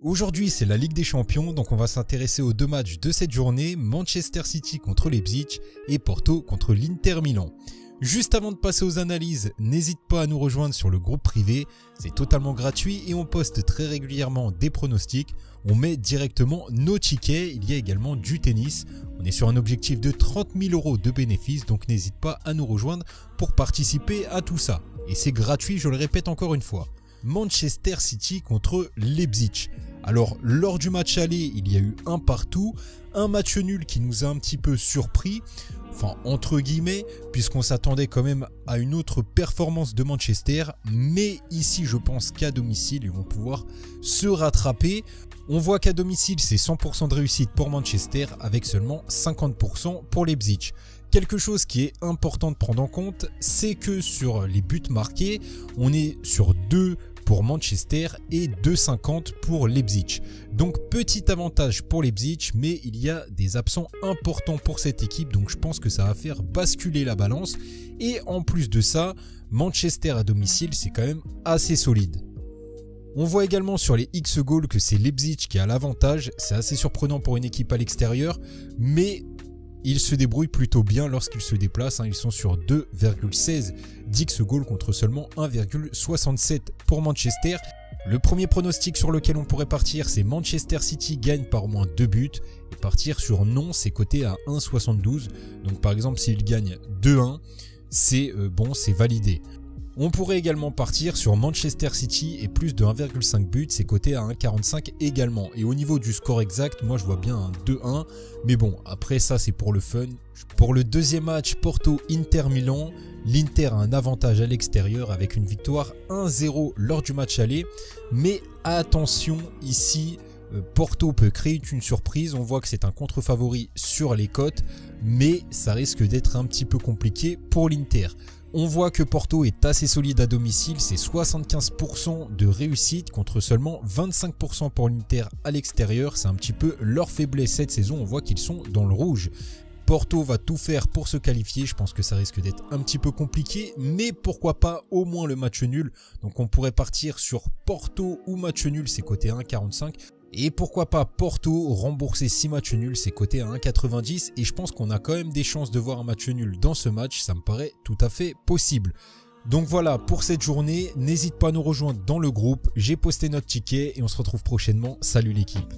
Aujourd'hui, c'est la Ligue des Champions, donc on va s'intéresser aux deux matchs de cette journée, Manchester City contre Leipzig et Porto contre l'Inter Milan. Juste avant de passer aux analyses, n'hésite pas à nous rejoindre sur le groupe privé, c'est totalement gratuit et on poste très régulièrement des pronostics, on met directement nos tickets, il y a également du tennis, on est sur un objectif de 30 000 € de bénéfices, donc n'hésite pas à nous rejoindre pour participer à tout ça. Et c'est gratuit, je le répète encore une fois. Manchester City contre Leipzig. Alors lors du match aller, il y a eu un partout, un match nul qui nous a un petit peu surpris, enfin entre guillemets, puisqu'on s'attendait quand même à une autre performance de Manchester, mais ici je pense qu'à domicile ils vont pouvoir se rattraper. On voit qu'à domicile c'est 100% de réussite pour Manchester avec seulement 50% pour Leipzig. Quelque chose qui est important de prendre en compte, c'est que sur les buts marqués, on est sur 2 pour Manchester et 2,50 pour Leipzig. Donc petit avantage pour Leipzig, mais il y a des absents importants pour cette équipe, donc je pense que ça va faire basculer la balance. Et en plus de ça, Manchester à domicile, c'est quand même assez solide. On voit également sur les X-Goals que c'est Leipzig qui a l'avantage, c'est assez surprenant pour une équipe à l'extérieur, mais ils se débrouillent plutôt bien lorsqu'ils se déplacent, ils sont sur 2,16 d'X-Goals contre seulement 1,67 pour Manchester. Le premier pronostic sur lequel on pourrait partir, c'est Manchester City gagne par au moins 2 buts. Et partir sur non, c'est coté à 1,72. Donc par exemple, s'il gagne 2-1, c'est bon, c'est validé. On pourrait également partir sur Manchester City et plus de 1,5 buts, c'est coté à 1,45 également. Et au niveau du score exact, moi je vois bien un 2-1, mais bon, après ça c'est pour le fun. Pour le deuxième match Porto-Inter Milan, l'Inter a un avantage à l'extérieur avec une victoire 1-0 lors du match aller. Mais attention, ici, Porto peut créer une surprise, on voit que c'est un contre-favori sur les cotes, mais ça risque d'être un petit peu compliqué pour l'Inter. On voit que Porto est assez solide à domicile, c'est 75% de réussite contre seulement 25% pour l'Inter à l'extérieur. C'est un petit peu leur faiblesse cette saison, on voit qu'ils sont dans le rouge. Porto va tout faire pour se qualifier, je pense que ça risque d'être un petit peu compliqué, mais pourquoi pas au moins le match nul. Donc on pourrait partir sur Porto ou match nul, c'est coté à 1,45. Et pourquoi pas Porto rembourser 6 matchs nuls, c'est coté à 1,90 et je pense qu'on a quand même des chances de voir un match nul dans ce match, ça me paraît tout à fait possible. Donc voilà pour cette journée, n'hésite pas à nous rejoindre dans le groupe, j'ai posté notre ticket et on se retrouve prochainement, salut l'équipe.